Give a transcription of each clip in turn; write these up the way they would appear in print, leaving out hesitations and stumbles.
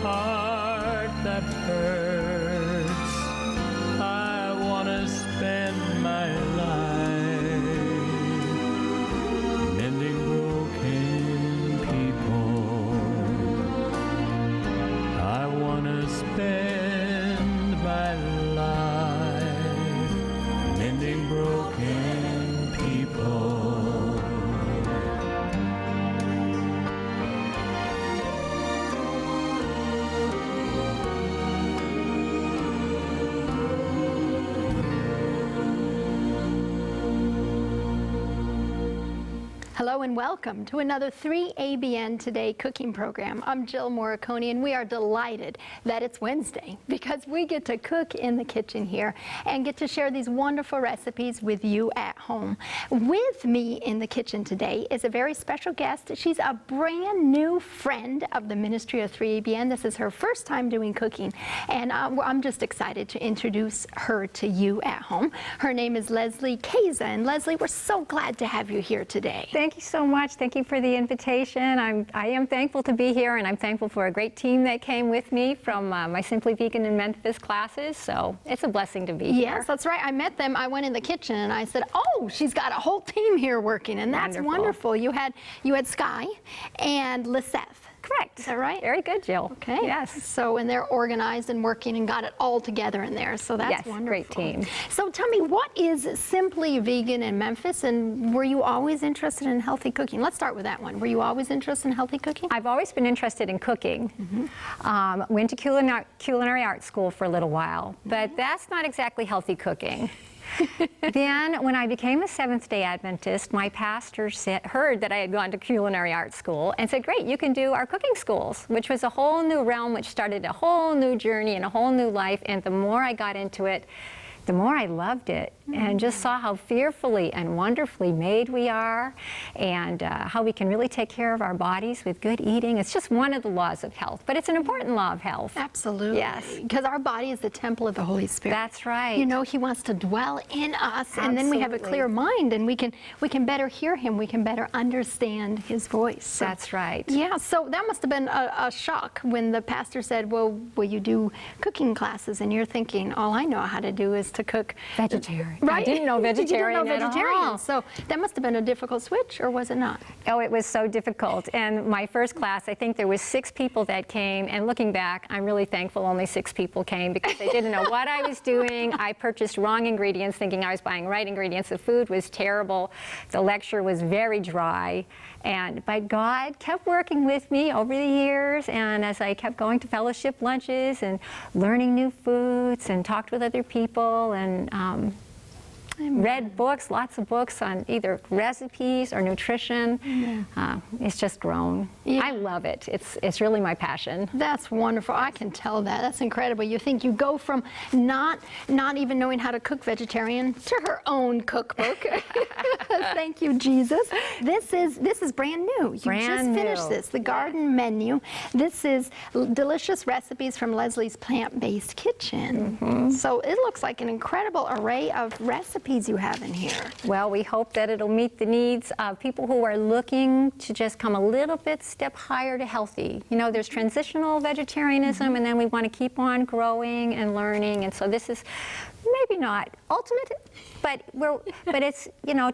heart that hurts. I want to spend my life mending broken people. I want to spend my life mending broken people. Hello and welcome to another 3ABN Today cooking program. I'm Jill Morricone, and we are delighted that it's Wednesday because we get to cook in the kitchen here and get to share these wonderful recipes with you at home. With me in the kitchen today is a very special guest. She's a brand new friend of the Ministry of 3ABN. This is her first time doing cooking, and I'm just excited to introduce her to you at home. Her name is Leslie Caza, and Leslie, we're so glad to have you here today. Thank you so much. Thank you for the invitation. I am thankful to be here, and I'm thankful for a great team that came with me from my Simply Vegan in Memphis classes. So it's a blessing to be here. Yes, that's right. I met them. I went in the kitchen and I said, "Oh, she's got a whole team here working," and that's wonderful. You had Skye and Liseth. Correct. Is that right? Very good, Jill. Okay. Yes. So, and they're organized and working and got it all together in there. So that's wonderful. Great team. So tell me, what is Simply Vegan in Memphis, and were you always interested in healthy cooking? Let's start with that one. Were you always interested in healthy cooking? I've always been interested in cooking. Went to culinary art school for a little while, but that's not exactly healthy cooking. Then, when I became a Seventh-day Adventist, my pastor heard that I had gone to culinary art school and said, "Great, you can do our cooking schools," which was a whole new realm, which started a whole new journey and a whole new life. And the more I got into it, the more I loved it, and just saw how fearfully and wonderfully made we are, and how we can really take care of our bodies with good eating. It's just one of the laws of health, but it's an important law of health. Absolutely. Yes. Because our body is the temple of the Holy Spirit. That's right. You know, He wants to dwell in us, and then we have a clear mind, and we can better hear Him. We can better understand His voice. So, that's right. Yeah, so that must have been a shock when the pastor said, "Well, will you do cooking classes?" And you're thinking, "All I know how to do is to cook vegetarian." Right? I didn't know vegetarian, you didn't know vegetarian at all. So that must have been a difficult switch, or was it not? Oh, it was so difficult. And my first class, I think there was 6 people that came, and looking back, I'm really thankful only 6 people came because they didn't know what I was doing. I purchased wrong ingredients thinking I was buying right ingredients. The food was terrible. The lecture was very dry. But God kept working with me over the years, and as I kept going to fellowship lunches and learning new foods and talked with other people and read books, lots of books on either recipes or nutrition. It's just grown. Yeah. I love it. It's really my passion. That's wonderful. I can tell that. That's incredible. You think you go from not even knowing how to cook vegetarian to her own cookbook. Thank you, Jesus. This is brand new. You just finished this, the garden menu. This is delicious recipes from Leslie's plant-based kitchen. So it looks like an incredible array of recipes you have in here. Well, we hope that it'll meet the needs of people who are looking to just come a little bit step higher to healthy. You know, there's transitional vegetarianism, and then we want to keep on growing and learning. And so this is maybe not ultimate, but it's, you know,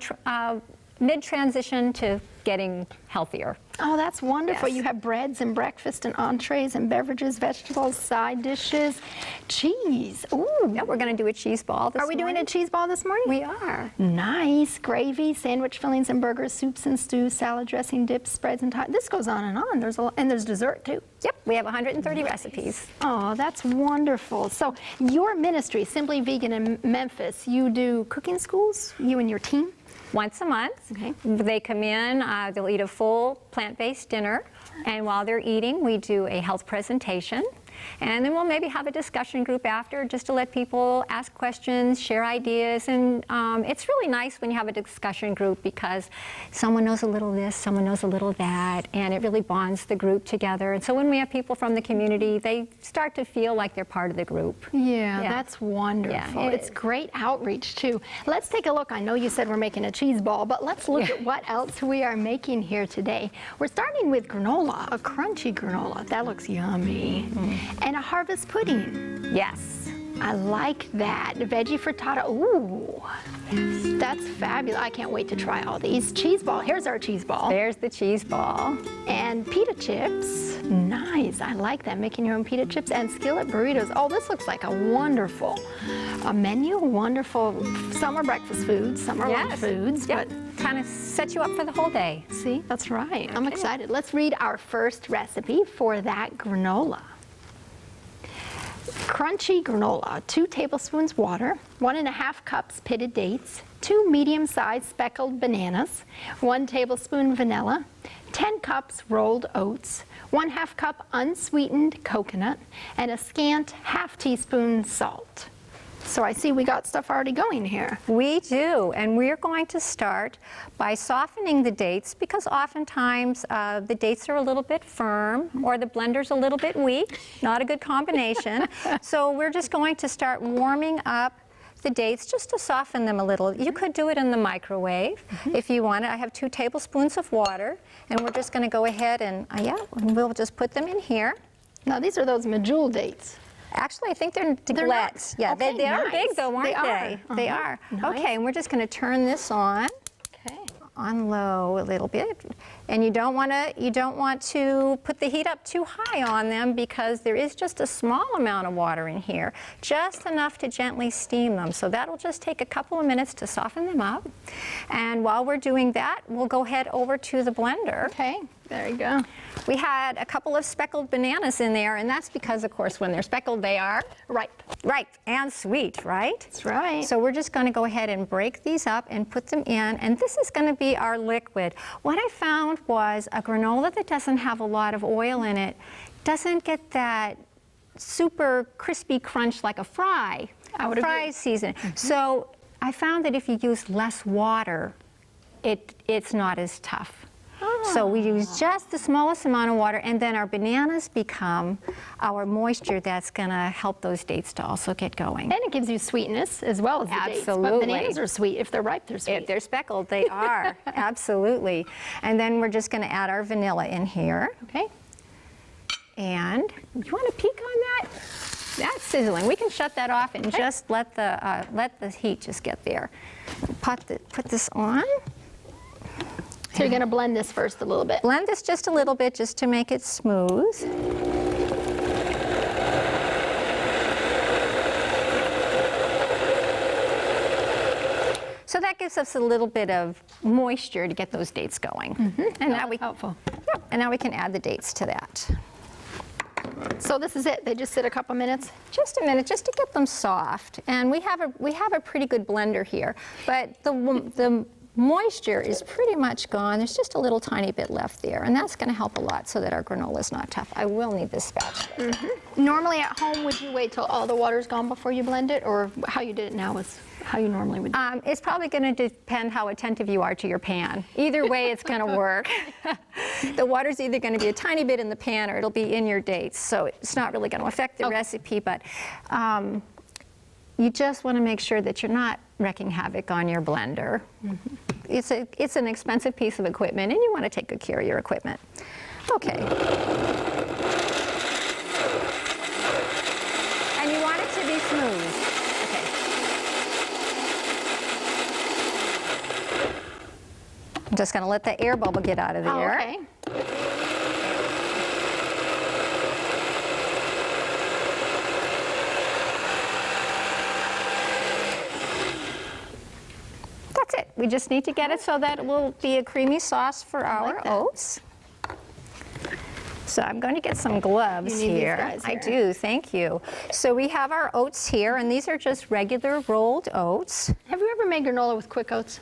mid-transition to getting healthier. Oh, that's wonderful. Yes. You have breads and breakfast and entrees and beverages, vegetables, side dishes, cheese. Ooh. Yeah, we're going to do a cheese ball this morning. Are we doing a cheese ball this morning? We are. Nice. Gravy, sandwich fillings and burgers, soups and stews, salad dressing, dips, spreads, and this goes on and on. There's dessert too. Yep, we have 130 recipes. Oh, that's wonderful. So your ministry, Simply Vegan in Memphis, you do cooking schools, you and your team? Once a month. Okay. They come in, they'll eat a full plant-based dinner, and while they're eating, we do a health presentation. And then we'll maybe have a discussion group after just to let people ask questions, share ideas. And it's really nice when you have a discussion group because someone knows a little this, someone knows a little that, and it really bonds the group together. And so when we have people from the community, they start to feel like they're part of the group. Yeah, that's wonderful. Yeah, it's great outreach too. Let's take a look. I know you said we're making a cheese ball, but let's look at what else we are making here today. We're starting with granola, a crunchy granola. That looks yummy. And a harvest pudding. Yes. I like that. Veggie frittata. Ooh, that's fabulous. I can't wait to try all these. Cheese ball. Here's our cheese ball. There's the cheese ball. And pita chips. Nice. I like that. Making your own pita chips and skillet burritos. Oh, this looks like a wonderful menu. Wonderful summer breakfast foods, summer lunch foods. Yep. But kind of set you up for the whole day. See, that's right. I'm excited. Let's read our first recipe for that granola. Crunchy granola, 2 tablespoons water, 1.5 cups pitted dates, 2 medium-sized speckled bananas, 1 tablespoon vanilla, 10 cups rolled oats, 1/2 cup unsweetened coconut, and a scant 1/2 teaspoon salt. So I see we got stuff already going here. We do, and we're going to start by softening the dates because oftentimes the dates are a little bit firm or the blender's a little bit weak, not a good combination. So we're just going to start warming up the dates just to soften them a little. You could do it in the microwave if you want it. I have 2 tablespoons of water, and we're just going to go ahead and, we'll just put them in here. Now these are those medjool dates. Actually, I think they're Glets. Yeah, okay, they are nice. big though, aren't they? They are. Nice. Okay, and we're just going to turn this on. Okay. On low a little bit, and you don't want to put the heat up too high on them because there is just a small amount of water in here, just enough to gently steam them. So that'll just take a couple of minutes to soften them up. And while we're doing that, we'll go head over to the blender. Okay, there you go. We had a couple of speckled bananas in there, and that's because, of course, when they're speckled, they are ripe and sweet, right? That's right. So we're just going to go ahead and break these up and put them in, and this is going to be our liquid. What I found was a granola that doesn't have a lot of oil in it doesn't get that super crispy crunch like a fry season. So I found that if you use less water, it's not as tough. So we use just the smallest amount of water, and then our bananas become our moisture that's going to help those dates to also get going. And it gives you sweetness as well as the dates. Absolutely. But bananas are sweet. If they're ripe, they're sweet. If they're speckled, they are. Absolutely. And then we're just going to add our vanilla in here. Okay. And you want to peek on that? That's sizzling. We can shut that off and just let the heat just get there. Put this on. So you're going to blend this first a little bit. Blend this just a little bit just to make it smooth. So that gives us a little bit of moisture to get those dates going. And now helpful. And now we can add the dates to that. So this is it. They just sit a couple minutes. Just a minute, just to get them soft. And we have a pretty good blender here, but the moisture is pretty much gone. There's just a little tiny bit left there, and that's going to help a lot so that our granola is not tough. I will need this spatula. Normally at home, would you wait till all the water's gone before you blend it, or how you did it now is how you normally would do it? It's probably going to depend how attentive you are to your pan. Either way, it's going to work. The water's either going to be a tiny bit in the pan or it'll be in your dates, so it's not really going to affect the recipe, but you just want to make sure that you're not wrecking havoc on your blender. It's an expensive piece of equipment, and you want to take good care of your equipment. Okay. And you want it to be smooth. Okay. I'm just going to let the air bubble get out of there. Okay. That's it. We just need to get it so that it will be a creamy sauce for our oats. So I'm going to get some gloves You need here. these guys I here. do, thank you. So we have our oats here, and these are just regular rolled oats. Have you ever made granola with quick oats?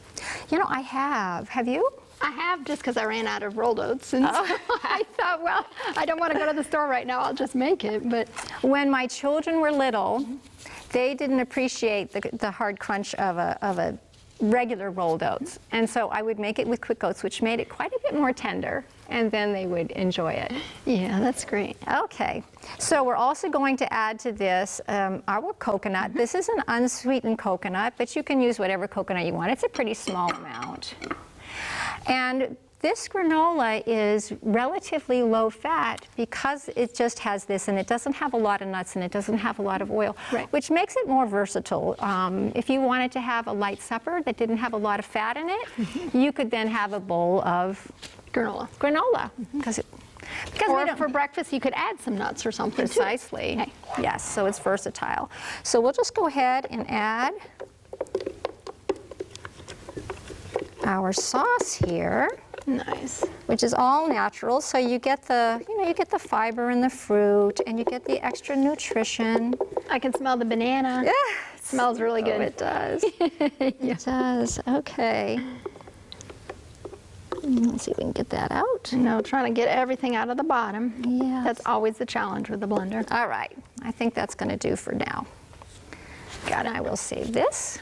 You know, I have. Have you? I have, just because I ran out of rolled oats, and so I thought, well, I don't want to go to the store right now, I'll just make it. But When my children were little, they didn't appreciate the hard crunch of a regular rolled oats. And so I would make it with quick oats, which made it quite a bit more tender, and then they would enjoy it. yeah, that's great. Okay, so we're also going to add to this our coconut. This is an unsweetened coconut, but you can use whatever coconut you want. It's a pretty small amount. And this granola is relatively low fat because it just has this, and it doesn't have a lot of nuts, and it doesn't have a lot of oil, Right. which makes it more versatile. If you wanted to have a light supper that didn't have a lot of fat in it, you could then have a bowl of Granola. because Or for breakfast, you could add some nuts or something too. precisely. Okay. Yes, so it's versatile. So we'll just go ahead and add our sauce here, Nice. which is all natural. So you get the, you get the fiber in the fruit, and you get the extra nutrition. I can smell the banana. Yeah, It smells really good. it does. It does. Okay. Let's see if we can get that out. No, trying to get everything out of the bottom. Yes. That's always the challenge with the blender. All right. I think that's going to do for now. Got it. I will save this.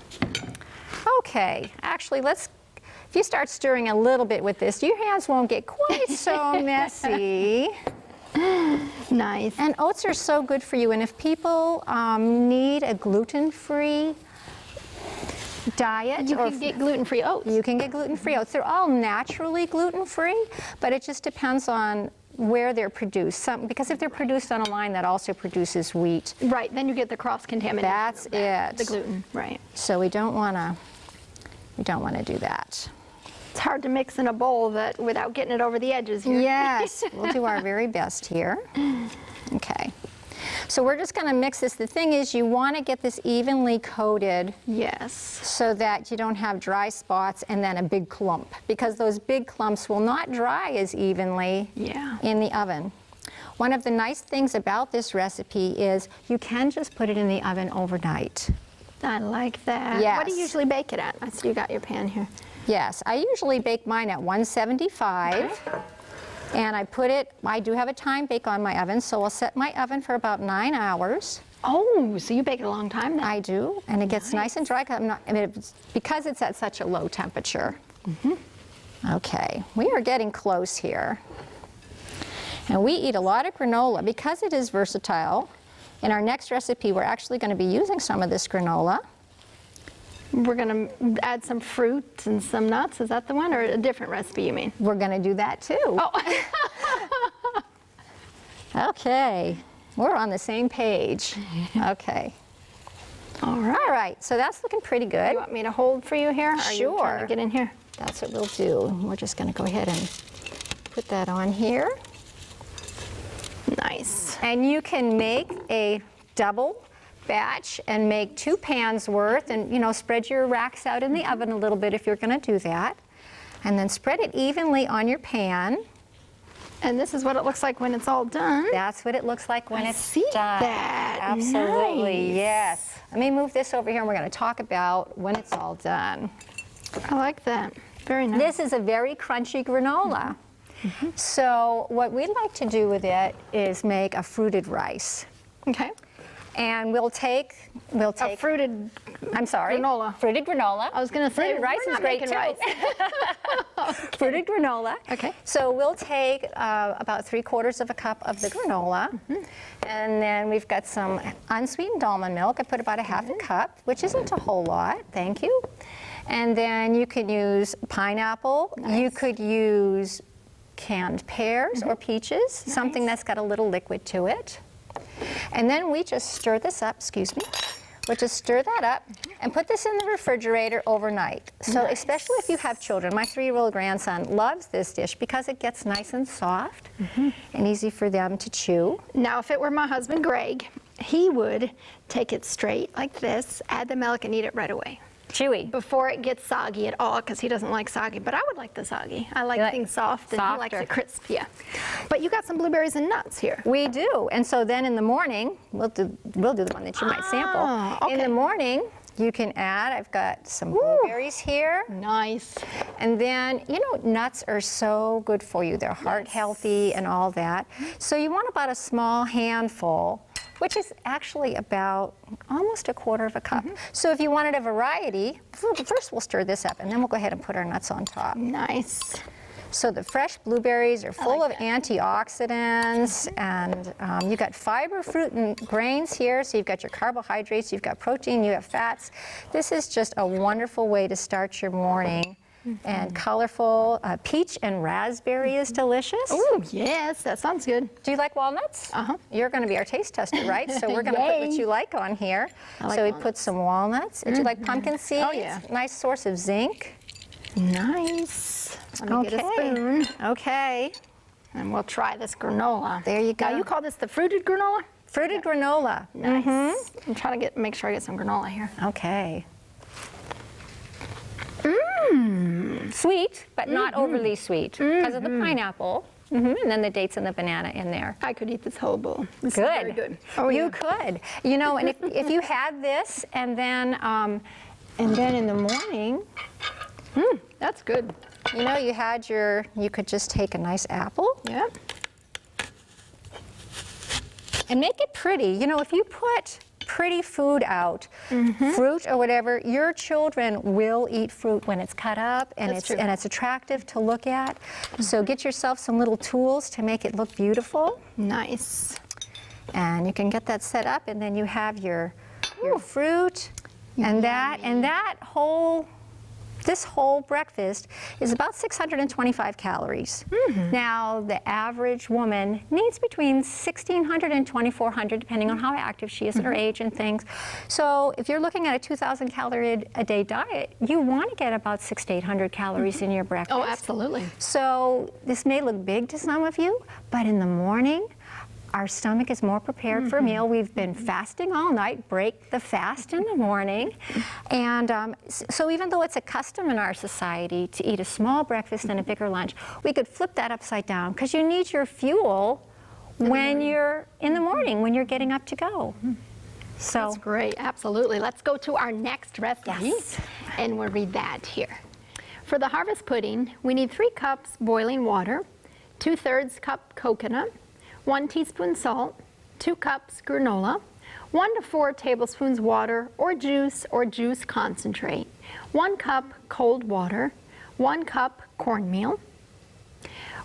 Okay. Actually, if you start stirring a little bit with this, your hands won't get quite so messy. Nice. And oats are so good for you. And if people need a gluten-free diet, You can get gluten-free oats. you can get gluten-free oats. They're all naturally gluten-free, but it just depends on where they're produced. Because if they're produced on a line that also produces wheat, Right, then you get the cross-contamination. that's of that, it. The gluten, right. So we don't want to do that. It's hard to mix in a bowl without getting it over the edges here. Yes, we'll do our very best here. Okay. So we're just going to mix this. The thing is, you want to get this evenly coated Yes. so that you don't have dry spots and then a big clump, because those big clumps will not dry as evenly Yeah. in the oven. One of the nice things about this recipe is you can just put it in the oven overnight. I like that. Yes. What do you usually bake it at? I see you got your pan here. Yes, I usually bake mine at 175. And I do have a time bake on my oven, so I'll set my oven for about 9 hours. Oh, so you bake it a long time then? I do, and it gets nice and dry because it's at such a low temperature. Okay, we are getting close here. And we eat a lot of granola because it is versatile. In our next recipe, we're actually going to be using some of this granola. We're going to add some fruit and some nuts. Is that the one, or a different recipe you mean? We're going to do that too. Oh. Okay, we're on the same page. Okay. All right. All right, so that's looking pretty good. You want me to hold for you here? Or are you trying Sure. to get in here? That's what we'll do. We're just going to go ahead and put that on here. Nice. And you can make a double batch and make 2 pans worth, and spread your racks out in the oven a little bit if you're going to do that. And then spread it evenly on your pan. And this is what it looks like when it's all done. That's what it looks like when I it's see done. that. Absolutely, Nice. yes. Let me move this over here, and we're going to talk about when it's all done. I like that. Very nice. This is a very crunchy granola. So what we'd like to do with it is make a fruited rice. Okay. And we'll take A fruited I'm sorry. granola. Fruited granola. I was going to say, Fruited rice we're is not great making too. rice. Fruited granola. Okay. So we'll take about 3/4 of a cup of the granola, and then we've got some unsweetened almond milk. I put about a half a cup, which isn't a whole lot. Thank you. And then you can use pineapple. Nice. You could use canned pears or peaches, something that's got a little liquid to it. And then we just stir this up, excuse me. We'll just stir that up and put this in the refrigerator overnight. So especially if you have children, my 3-year-old grandson loves this dish because it gets nice and soft and easy for them to chew. Now, if it were my husband, Greg, he would take it straight like this, add the milk, and eat it right away. Chewy. Before it gets soggy at all, because he doesn't like soggy. But I would like the soggy. I like You like things soft, and he likes softer. it crisp. Yeah. But you got some blueberries and nuts here. We do, and so then in the morning, we'll do the one that you might sample. okay. In the morning, You can add, I've got some blueberries here. Nice. And then, you know, nuts are so good for you. They're heart healthy and all that. So you want about a small handful, which is actually about almost 1/4 cup. So if you wanted a variety, first we'll stir this up and then we'll go ahead and put our nuts on top. Nice. So the fresh blueberries are full of antioxidants, and you've got fiber, fruit, and grains here. So you've got your carbohydrates, you've got protein, you have fats. This is just a wonderful way to start your morning. And colorful. Peach and raspberry is delicious. Oh, yes, that sounds good. Do you like walnuts? You're going to be our taste tester, right? So we're going to put what you like on here. So we put some walnuts. Do you like pumpkin seeds? Oh, yeah. Nice source of zinc. Nice. Let me get a spoon. Okay. And we'll try this granola. There you go. Now, you call this the fruited granola? Fruited granola. Nice. I'm trying to make sure I get some granola here. Okay. Sweet, but not overly sweet because of the pineapple. And then the dates and the banana in there. I could eat this whole bowl. This Good. is very good. Oh, you yeah. could. You know, and if you had this and then in the morning, That's good. you know, you could just take a nice apple Yeah. and make it pretty. You know, if you put pretty food out, fruit or whatever, your children will eat fruit when it's cut up and That's true. it's attractive to look at. So get yourself some little tools to make it look beautiful, Nice. and you can get that set up, and then you have your fruit and this whole breakfast is about 625 calories. Now, the average woman needs between 1,600 and 2,400, depending on how active she is at her age and things. So if you're looking at a 2,000 calorie a day diet, you want to get about 600 to 800 calories in your breakfast. Oh, absolutely. So this may look big to some of you, but in the morning, our stomach is more prepared for a meal. We've been fasting all night, break the fast in the morning. And so even though it's a custom in our society to eat a small breakfast and a bigger lunch, we could flip that upside down because you need your fuel when you're in the morning, when you're getting up to go. So That's great. Absolutely. Let's go to our next recipe. Yes. And we'll read that here. For the harvest pudding, we need 3 cups boiling water, 2/3 cup coconut, 1 teaspoon salt, 2 cups granola, 1 to 4 tablespoons water or juice concentrate, 1 cup cold water, 1 cup cornmeal,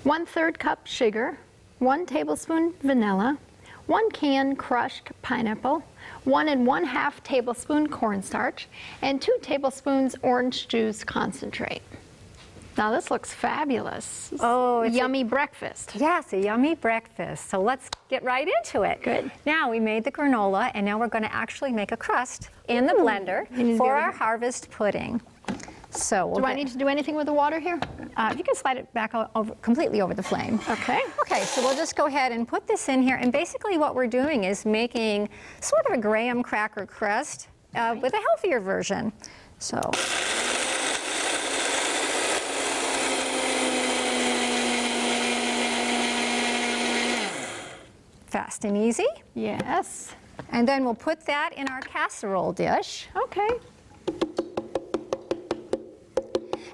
1/3 cup sugar, 1 tablespoon vanilla, 1 can crushed pineapple, 1 1/2 tablespoon cornstarch, and 2 tablespoons orange juice concentrate. Now this looks fabulous. Oh, it's yummy breakfast. yes, a yummy breakfast. So let's get right into it. Good. Now we made the granola, and now we're going to actually make a crust in the blender for our harvest pudding. So we'll Do I need to do anything with the water here? you can slide it back completely over the flame. Okay. Okay, so we'll just go ahead and put this in here. And basically what we're doing is making sort of a graham cracker crust with a healthier version. So. Fast and easy. Yes. And then we'll put that in our casserole dish. Okay.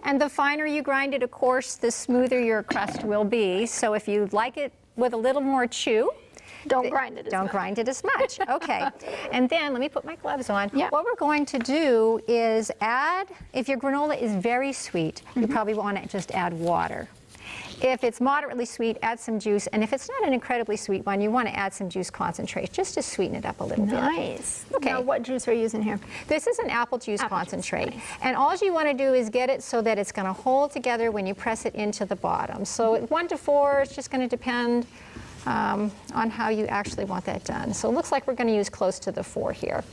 And the finer you grind it, of course, the smoother your crust will be. So if you like it with a little more chew, Don't grind it as don't much. grind it as much. Okay. And then let me put my gloves on. Yeah. What we're going to do is add, if your granola is very sweet, you probably want to just add water. If it's moderately sweet, add some juice. And if it's not an incredibly sweet one, you want to add some juice concentrate just to sweeten it up a little bit. Nice. Okay. Now what juice are you using here? This is an apple juice Apple juice, concentrate. nice. And all you want to do is get it so that it's going to hold together when you press it into the bottom. So at 1 to 4, it's just going to depend on how you actually want that done. So it looks like we're going to use close to the 4 here.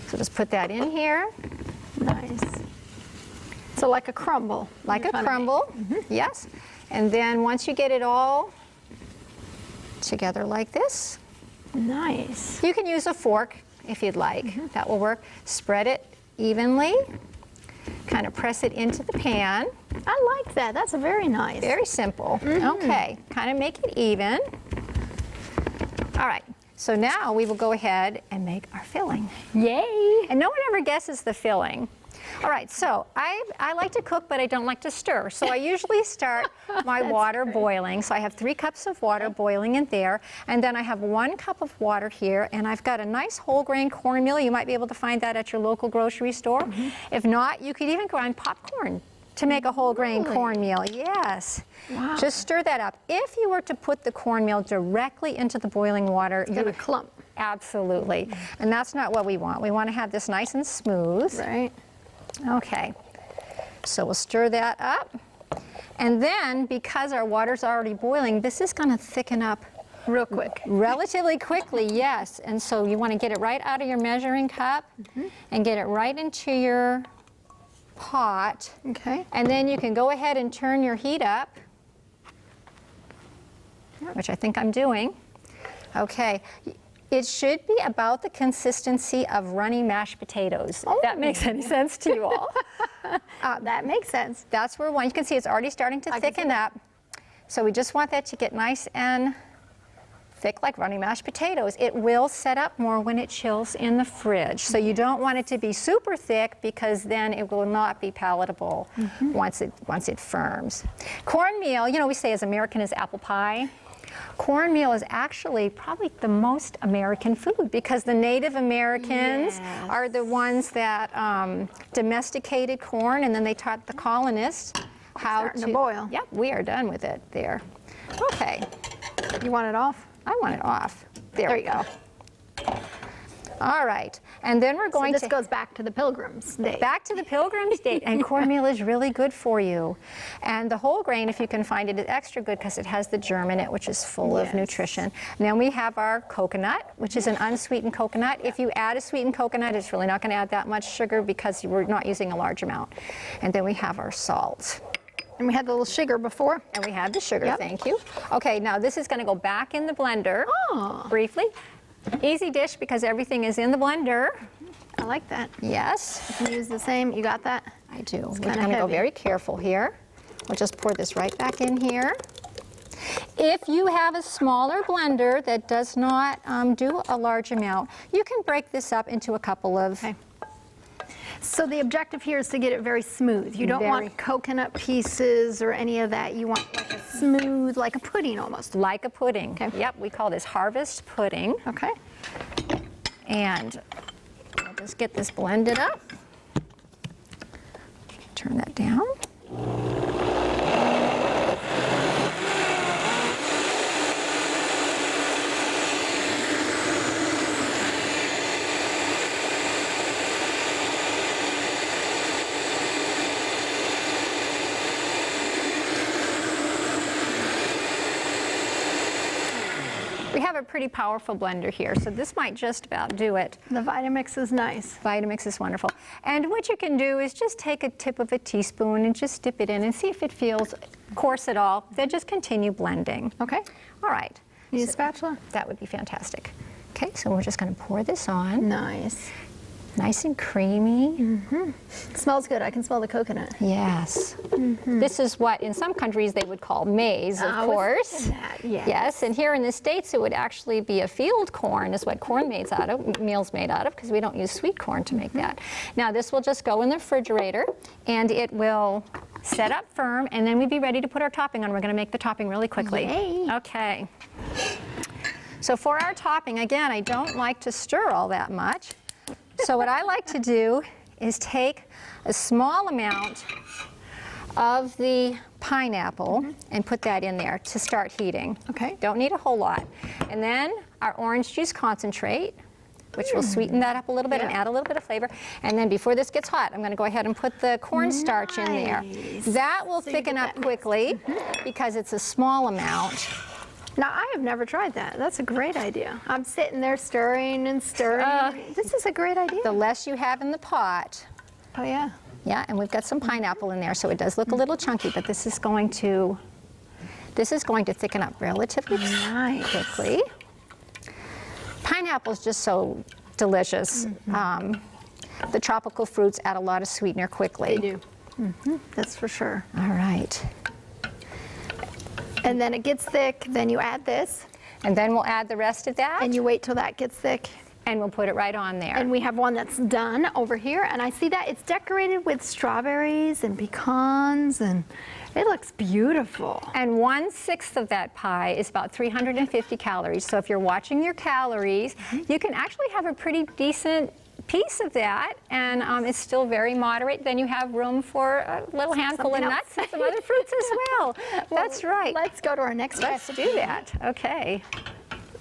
So just put that in here. Nice. So like a crumble. Like you're a trying to make. crumble, yes. And then once you get it all together like this, Nice. you can use a fork if you'd like. That will work. Spread it evenly, kind of press it into the pan. I like that. That's very nice. Very simple. Okay, kind of make it even. All right, So now we will go ahead and make our filling. Yay! And no one ever guesses the filling. All right, so I like to cook, but I don't like to stir. So I usually start my water boiling. So I have 3 cups of water boiling in there. And then I have 1 cup of water here. And I've got a nice whole grain cornmeal. You might be able to find that at your local grocery store. If not, you could even grind popcorn to make a whole grain cornmeal. Yes. Wow. Just stir that up. If you were to put the cornmeal directly into the boiling water, It's gonna clump. Absolutely. And that's not what we want. We want to have this nice and smooth. Right. Okay, so we'll stir that up. And then, because our water's already boiling, this is going to thicken up Real quick. relatively quickly, yes. And so you want to get it right out of your measuring cup and get it right into your pot. Okay. And then you can go ahead and turn your heat up, which I think I'm doing. Okay. It should be about the consistency of runny mashed potatoes. If that makes any sense to you all. That makes sense. That's where you can see it's already starting to thicken up. So we just want that to get nice and thick like runny mashed potatoes. It will set up more when it chills in the fridge. So you don't want it to be super thick because then it will not be palatable once it firms. Cornmeal, you know, we say as American as apple pie. Cornmeal is actually probably the most American food because the Native Americans are the ones that domesticated corn, and then they taught the colonists how starting to boil. Yep, we are done with it there. Okay, You want it off? I want it off. There we go. All right, and then we're going This to goes back to the Pilgrims' Day. back to the Pilgrim's Day, and cornmeal is really good for you. And the whole grain, if you can find it, is extra good because it has the germ in it, which is full of nutrition. And then we have our coconut, which is an unsweetened coconut. If you add a sweetened coconut, it's really not going to add that much sugar because we're not using a large amount. And then we have our salt. And we had the little sugar before. And we had the sugar, thank you. Okay, now this is going to go back in the blender briefly. Easy dish because everything is in the blender. I like that. Yes. You can use the same. You got that? I do. We're kinda going to go heavy. very careful here. We'll just pour this right back in here. If you have a smaller blender that does not do a large amount, you can break this up into a couple of... Okay. So the objective here is to get it very smooth. You don't want coconut pieces or any of that. You want like a smooth, like a pudding almost. Like a pudding. Okay. Yep, we call this harvest pudding. Okay. And we'll just get this blended up. Turn that down. We have a pretty powerful blender here, so this might just about do it. The Vitamix is nice. Vitamix is wonderful. And what you can do is just take a tip of a teaspoon and just dip it in and see if it feels coarse at all. Then just continue blending. Okay. All right. Need a spatula? That would be fantastic. Okay, so we're just going to pour this on. Nice. Nice and creamy. It smells good. I can smell the coconut. Yes. This is what in some countries they would call maize, of course. Yes, and here in the States it would actually be a field corn is what meal's made out of because we don't use sweet corn to make that. Now this will just go in the refrigerator and it will set up firm and then we'd be ready to put our topping on. We're going to make the topping really quickly. Yay. Okay. So for our topping, again, I don't like to stir all that much. So what I like to do is take a small amount of the pineapple and put that in there to start heating. Okay. Don't need a whole lot. And then our orange juice concentrate, which will sweeten that up a little bit and add a little bit of flavor. And then before this gets hot, I'm going to go ahead and put the cornstarch in there. That will thicken up quickly because it's a small amount. Now, I have never tried that. That's a great idea. I'm sitting there stirring and stirring. This is a great idea. The less you have in the pot. Oh, yeah. Yeah, and we've got some pineapple in there, so it does look a little chunky, but this is going to thicken up relatively quickly. Pineapple is just so delicious. The tropical fruits add a lot of sweetener quickly. They do. That's for sure. All right. And then it gets thick, then you add this. And then we'll add the rest of that. And you wait till that gets thick. And we'll put it right on there. And we have one that's done over here, and I see that it's decorated with strawberries and pecans, and it looks beautiful. And 1/6 of that pie is about 350 calories. So if you're watching your calories, you can actually have a pretty decent piece of that, and it's still very moderate. Then you have room for a little handful of nuts and some other fruits as well. That's right. Let's go to our next Let's recipe. do that. Okay.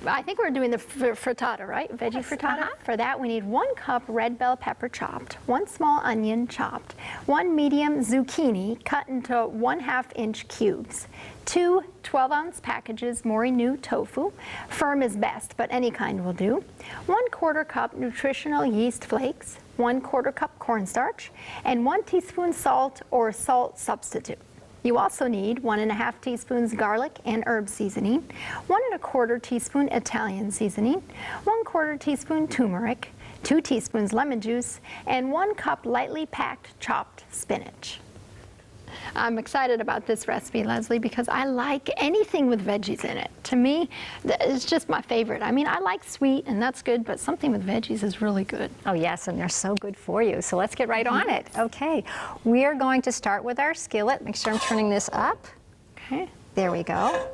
I think we're doing the frittata, right? Veggie frittata. For that, we need 1 cup red bell pepper chopped, 1 small onion chopped, 1 medium zucchini cut into 1/2 inch cubes, 2 12-ounce packages Mori-Nu tofu, firm is best, but any kind will do, 1/4 cup nutritional yeast flakes, 1/4 cup cornstarch, and 1 teaspoon salt or salt substitute. You also need 1½ teaspoons garlic and herb seasoning, 1¼ teaspoon Italian seasoning, 1/4 teaspoon turmeric, 2 teaspoons lemon juice, and 1 cup lightly packed chopped spinach. I'm excited about this recipe, Leslie, because I like anything with veggies in it. To me, it's just my favorite. I mean, I like sweet, and that's good, but something with veggies is really good. Oh yes, and they're so good for you. So let's get right on it. Okay, we are going to start with our skillet. Make sure I'm turning this up. Okay. There we go.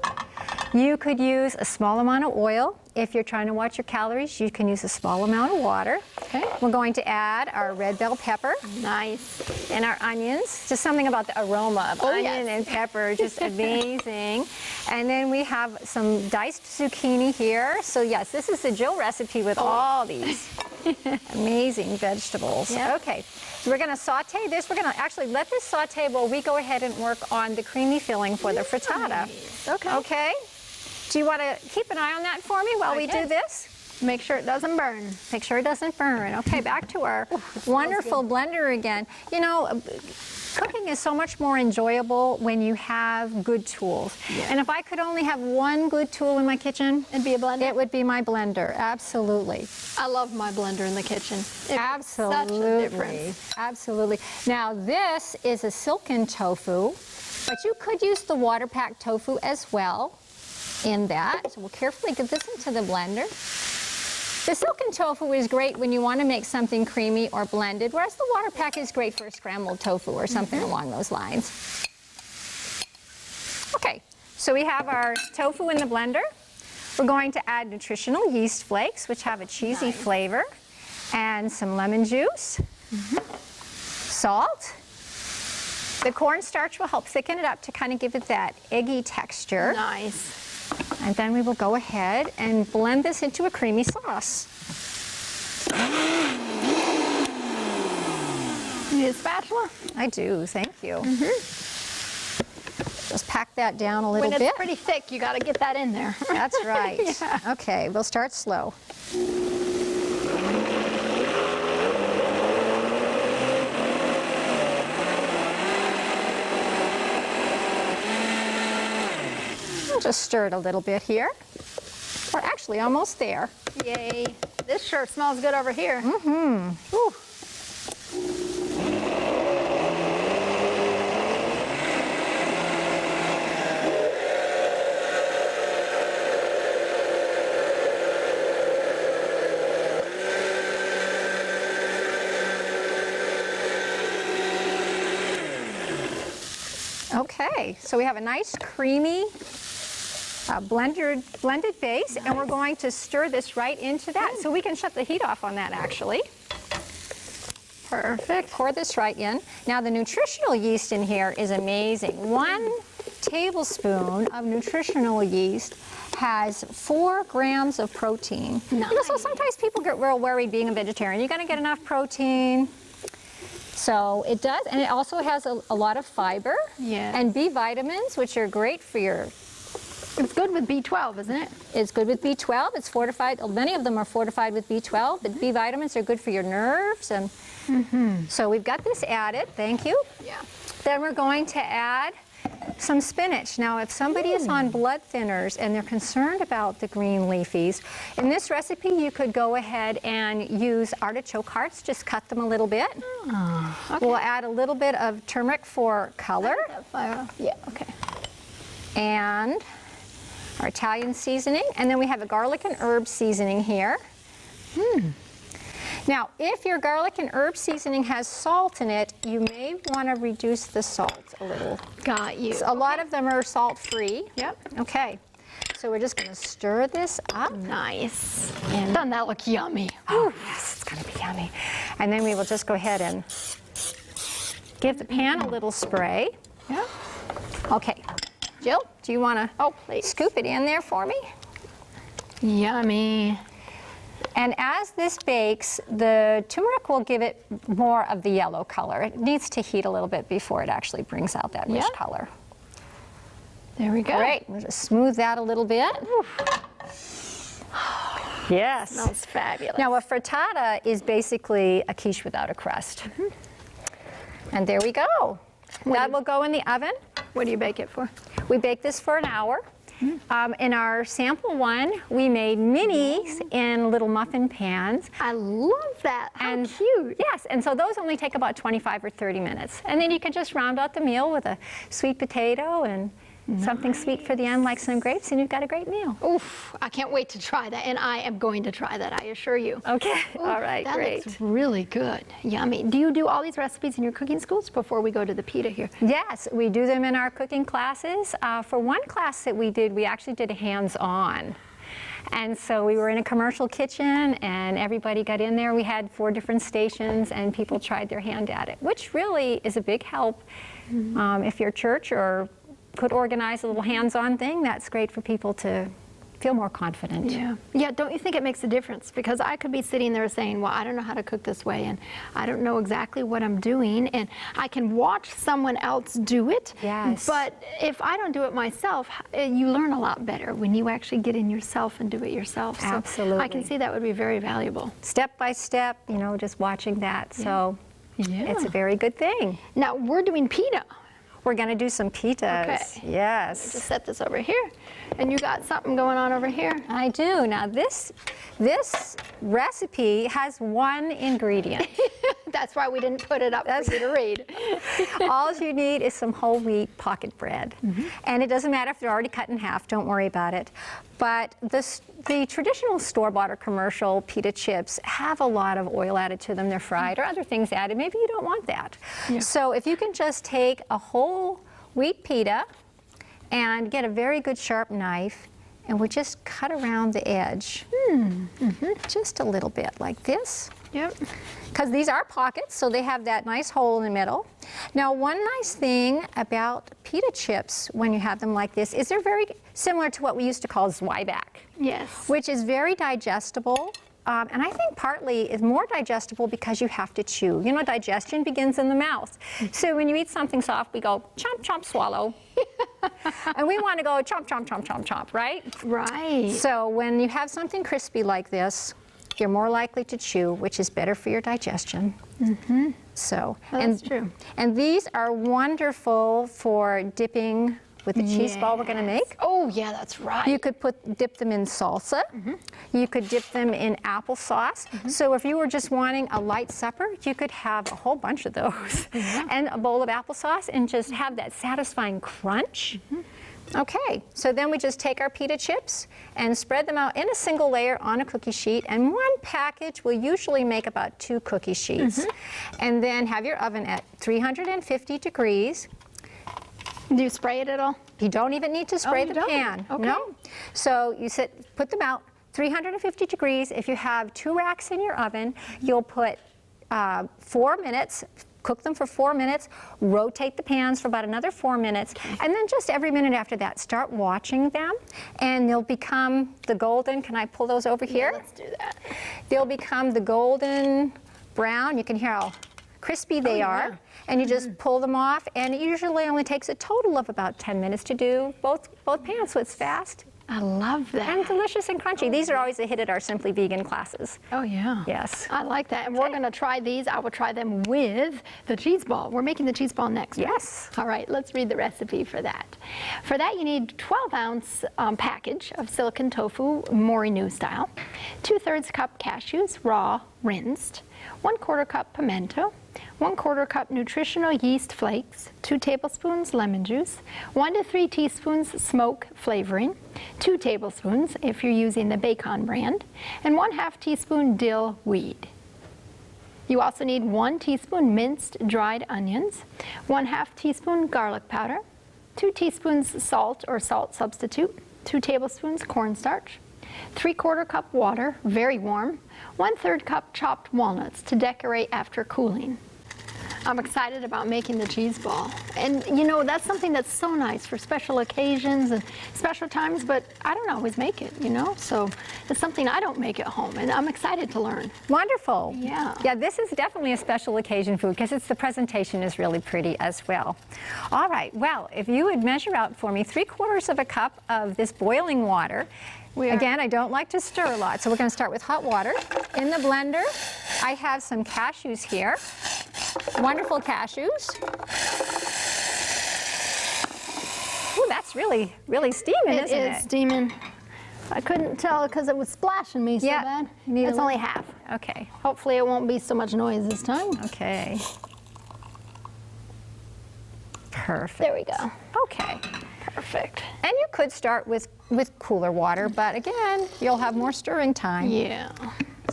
You could use a small amount of oil. If you're trying to watch your calories, you can use a small amount of water. Okay. We're going to add our red bell pepper. Nice. And our onions. Just something about the aroma of onion and pepper, just amazing. And then we have some diced zucchini here. So yes, this is the Jill recipe with all these amazing vegetables. Yep. Okay, so we're gonna saute this. We're gonna actually let this saute while we go ahead and work on the creamy filling for the frittata. Okay. Okay? Do you want to keep an eye on that for me while we do this? Make sure it doesn't burn. Make sure it doesn't burn. Okay, back to our wonderful blender again. You know, cooking is so much more enjoyable when you have good tools. Yeah. And if I could only have one good tool in my kitchen, it'd be a blender. It would be my blender. Absolutely. I love my blender in the kitchen. Absolutely. Such a difference. Absolutely. Now this is a silken tofu, but you could use the water packed tofu as well in that. So we'll carefully get this into the blender. The silken tofu is great when you want to make something creamy or blended, whereas the water pack is great for scrambled tofu or something along those lines. Okay, so we have our tofu in the blender. We're going to add nutritional yeast flakes, which have a cheesy flavor, and some lemon juice, salt. The cornstarch will help thicken it up to kind of give it that eggy texture. Nice. And then we will go ahead and blend this into a creamy sauce. You need a spatula? I do, thank you. Just pack that down a little bit. When it's pretty thick, you got to get that in there. That's right. Yeah. Okay, we'll start slow. Just stir it a little bit here. We're actually almost there. Yay. This sure smells good over here. Ooh. Okay, so we have a nice creamy blended base, and we're going to stir this right into that. So we can shut the heat off on that actually. Perfect. Pour this right in. Now the nutritional yeast in here is amazing. 1 tablespoon of nutritional yeast has 4 grams of protein. Nice. You know, so sometimes people get real worried being a vegetarian. You got to get enough protein. So it does, and it also has a lot of fiber and B vitamins, which are great for your... It's good with B12, isn't it? It's good with B12. It's fortified. Many of them are fortified with B12, but B vitamins are good for your nerves. And so we've got this added. Thank you. Yeah. Then we're going to add some spinach. Now, if somebody is on blood thinners and they're concerned about the green leafies, in this recipe you could go ahead and use artichoke hearts. Just cut them a little bit. Okay. We'll add a little bit of turmeric for color. Yeah, okay. And our Italian seasoning, and then we have a garlic and herb seasoning here. Now, if your garlic and herb seasoning has salt in it, you may want to reduce the salt a little. Got you. So a lot of them are salt-free. Yep. Okay, so we're just going to stir this up. Nice. And doesn't that look yummy? Oh, yes, it's going to be yummy. And then we will just go ahead and give the pan a little spray. Yeah. Okay, Jill, do you want to scoop it in there for me? Yummy. And as this bakes, the turmeric will give it more of the yellow color. It needs to heat a little bit before it actually brings out that rich color. There we go. Great. We'll just smooth that a little bit. Yes. Smells fabulous. Now, a frittata is basically a quiche without a crust. And there we go. That will go in the oven. What do you bake it for? We bake this for an hour. In our sample one, we made minis in little muffin pans. I love that. How And cute. Yes, and so those only take about 25 or 30 minutes. And then you can just round out the meal with a sweet potato and something sweet for the end, like some grapes, and you've got a great meal. Oof, I can't wait to try that, and I am going to try that, I assure you. Okay, Oof, all right, that great. looks really good. Yummy. Do you do all these recipes in your cooking schools before we go to the pita here? Yes, we do them in our cooking classes. For one class that we did, we actually did hands-on. And so we were in a commercial kitchen and everybody got in there. We had 4 different stations and people tried their hand at it, which really is a big help. If your church or could organize a little hands-on thing, that's great for people to feel more confident. Yeah. Yeah, don't you think it makes a difference? Because I could be sitting there saying, well, I don't know how to cook this way, and I don't know exactly what I'm doing, and I can watch someone else do it. Yes. But if I don't do it myself, you learn a lot better when you actually get in yourself and do it yourself. So Absolutely. I can see that would be very valuable. Step by step, you know, just watching that. So Yeah. it's a very good thing. Now, we're doing pita. We're going to do some pitas. Okay. Yes. Just set this over here, and you got something going on over here. I do. Now this recipe has one ingredient. That's why we didn't put it up for you to read. All you need is some whole wheat pocket bread. And it doesn't matter if they're already cut in half, don't worry about it. But the traditional store-bought or commercial pita chips have a lot of oil added to them. They're fried or other things added. Maybe you don't want that. Yeah. So if you can just take a whole wheat pita and get a very good sharp knife, and we just cut around the edge, just a little bit like this. Yep. Because these are pockets, so they have that nice hole in the middle. Now, one nice thing about pita chips when you have them like this is they're very similar to what we used to call zwieback, Yes. which is very digestible. And I think partly it's more digestible because you have to chew. You know, digestion begins in the mouth. So when you eat something soft, we go chomp, chomp, swallow. And we want to go chomp, chomp, chomp, chomp, chomp, right? Right. So when you have something crispy like this, you're more likely to chew, which is better for your digestion. So, Well, that's true. And these are wonderful for dipping with the cheese ball we're going to make. Oh, yeah, that's right. You could dip them in salsa. You could dip them in applesauce. So if you were just wanting a light supper, you could have a whole bunch of those and a bowl of applesauce and just have that satisfying crunch. Okay, so then we just take our pita chips and spread them out in a single layer on a cookie sheet, and one package will usually make about 2 cookie sheets. And then have your oven at 350 degrees. Do you spray it at all? You don't even need to spray you the don't? pan. Okay. No. So you put them out 350 degrees. If you have 2 racks in your oven, you'll put 4 minutes, cook them for 4 minutes, rotate the pans for about another 4 minutes, and then just every minute after that, start watching them, and they'll become the golden, can I pull those over here? Yeah, let's do that. They'll become the golden brown. You can hear how crispy they are. yeah. And you just pull them off, and it usually only takes a total of about 10 minutes to do both pans, so it's fast I love that. and delicious and crunchy. These are always a hit at our Simply Vegan classes. Oh, yeah. Yes. I like that. And we're going to try these. I will try them with the cheese ball. We're making the cheese ball next, right? Yes. All right, let's read the recipe for that. For that, you need 12-ounce package of silken tofu, Mori-Nu style, 2/3 cup cashews, raw, rinsed, 1/4 cup pimento, 1/4 cup nutritional yeast flakes, 2 tablespoons lemon juice, 1 to 3 teaspoons smoke flavoring, 2 tablespoons if you're using the Bacon brand, and 1/2 teaspoon dill weed. You also need 1 teaspoon minced dried onions, 1/2 teaspoon garlic powder, 2 teaspoons salt or salt substitute, 2 tablespoons cornstarch, 3/4 cup water, very warm, 1/3 cup chopped walnuts to decorate after cooling. I'm excited about making the cheese ball. And you know, that's something that's so nice for special occasions and special times, but I don't always make it, you know? So it's something I don't make at home, and I'm excited to learn. Wonderful. Yeah. Yeah, this is definitely a special occasion food because the presentation is really pretty as well. All right, well, if you would measure out for me 3/4 of a cup of this boiling water. Again, I don't like to stir a lot, so we're going to start with hot water. In the blender, I have some cashews here. Wonderful cashews. Ooh, that's really steaming, isn't it? It is steaming. I couldn't tell because it was splashing me so bad. It's only half. Okay. Hopefully it won't be so much noise this time. Okay. Perfect. There we go. Okay. Perfect. And you could start with cooler water, but again, you'll have more stirring time. Yeah.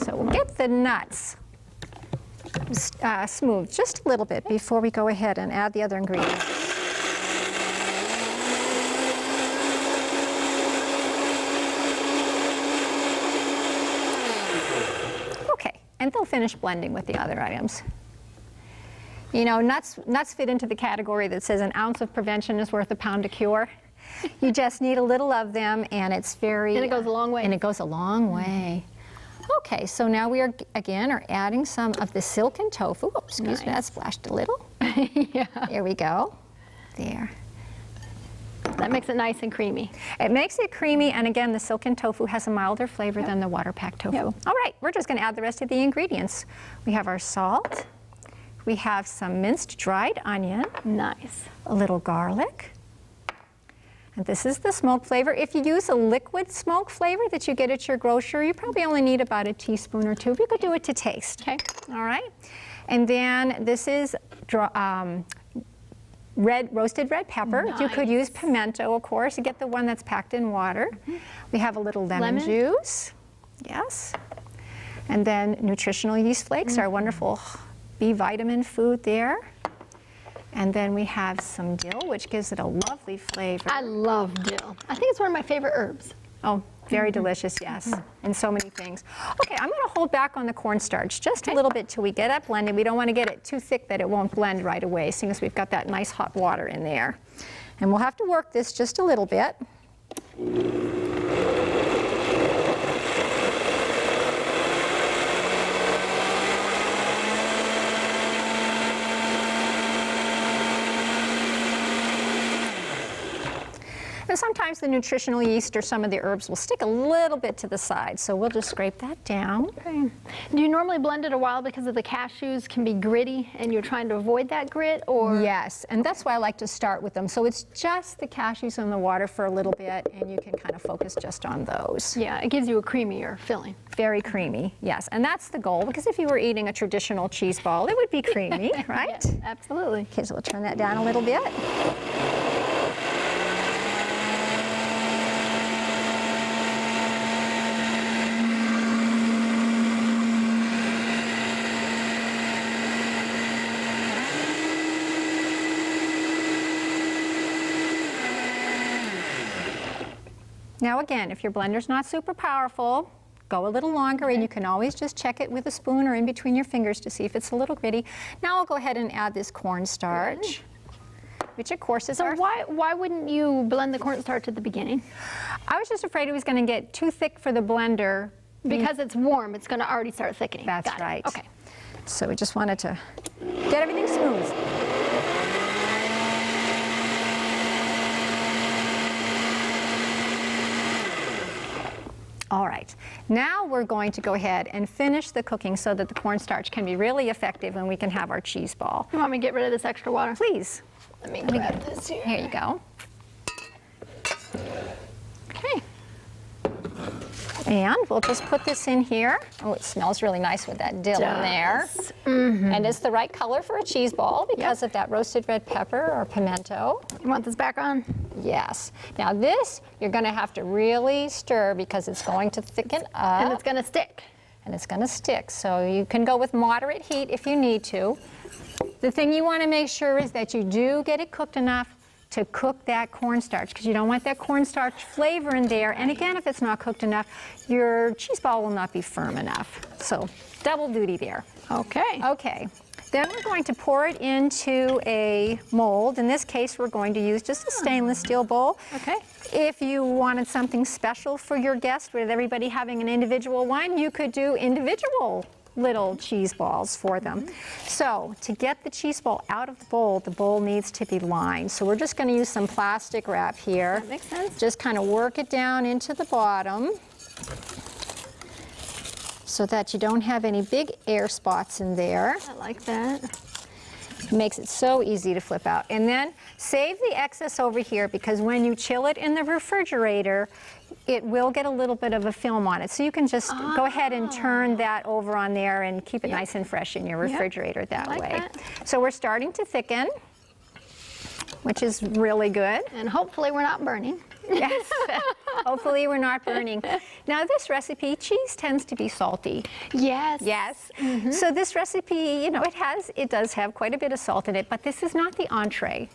So we'll get the nuts smooth just a little bit before we go ahead and add the other ingredients. Okay, and they'll finish blending with the other items. You know, nuts fit into the category that says an ounce of prevention is worth a pound of cure. You just need a little of them, and it's very... And it goes a long way. And it goes a long way. Okay, so now we are adding some of the silken tofu. Oh, excuse me, that splashed a little. Yeah. There we go. There. That makes it nice and creamy. It makes it creamy, and again, the silken tofu has a milder flavor than the water-packed tofu. Yep. All right, we're just going to add the rest of the ingredients. We have our salt. We have some minced dried onion. Nice. A little garlic. And this is the smoke flavor. If you use a liquid smoke flavor that you get at your grocery, you probably only need about a teaspoon or 2. You could do it to taste. Okay. All right. And then this is roasted red pepper. Nice. You could use pimento, of course. You get the one that's packed in water. We have a little lemon juice. Yes. And then nutritional yeast flakes, our wonderful B vitamin food there. And then we have some dill, which gives it a lovely flavor. I love dill. I think it's one of my favorite herbs. Oh, very delicious, yes, and so many things. Okay, I'm going to hold back on the cornstarch just a little bit till we get it blended. We don't want to get it too thick that it won't blend right away, seeing as we've got that nice hot water in there. And we'll have to work this just a little bit. And sometimes the nutritional yeast or some of the herbs will stick a little bit to the side, so we'll just scrape that down. Okay. Do you normally blend it a while because of the cashews can be gritty and you're trying to avoid that grit, or? Yes, and that's why I like to start with them. So it's just the cashews in the water for a little bit, and you can kind of focus just on those. Yeah, it gives you a creamier filling. Very creamy, yes, and that's the goal, because if you were eating a traditional cheese ball, it would be creamy, right? Yes, absolutely. Okay, so we'll turn that down a little bit. Now again, if your blender's not super powerful, go a little longer, and you can always just check it with a spoon or in between your fingers to see if it's a little gritty. Now I'll go ahead and add this cornstarch, which of course is So why wouldn't you blend the cornstarch at the beginning? I was just afraid it was going to get too thick for the blender. Because it's warm, it's going to already start thickening. That's Got it. right. Okay. So we just wanted to get everything smooth. All right, now we're going to go ahead and finish the cooking so that the cornstarch can be really effective and we can have our cheese ball. You want me to get rid of this extra water? Please. Let me grab this here. Here you go. Okay. And we'll just put this in here. Oh, it smells really nice with that dill in there. And it's the right color for a cheese ball because of that roasted red pepper or pimento. You want this back on? Yes. Now this, you're going to have to really stir because it's going to thicken up. And it's going to stick. And it's going to stick. So you can go with moderate heat if you need to. The thing you want to make sure is that you do get it cooked enough to cook that cornstarch, because you don't want that cornstarch flavor in there. And again, if it's not cooked enough, your cheese ball will not be firm enough. So double duty there. Okay. Okay. Then we're going to pour it into a mold. In this case, we're going to use just a stainless steel bowl. Okay. If you wanted something special for your guest, with everybody having an individual one, you could do individual little cheese balls for them. So to get the cheese ball out of the bowl needs to be lined. So we're just going to use some plastic wrap here. That makes sense. Just kind of work it down into the bottom so that you don't have any big air spots in there. I like that. It makes it so easy to flip out. And then save the excess over here, because when you chill it in the refrigerator, it will get a little bit of a film on it. So you can just go ahead and turn that over on there and keep it nice and fresh in your refrigerator that like way. that. So we're starting to thicken, which is really good. And hopefully we're not burning. Yes. Hopefully we're not burning. Now this recipe, cheese tends to be salty. Yes. Yes. So this recipe, you know, it does have quite a bit of salt in it, but this is not the entree.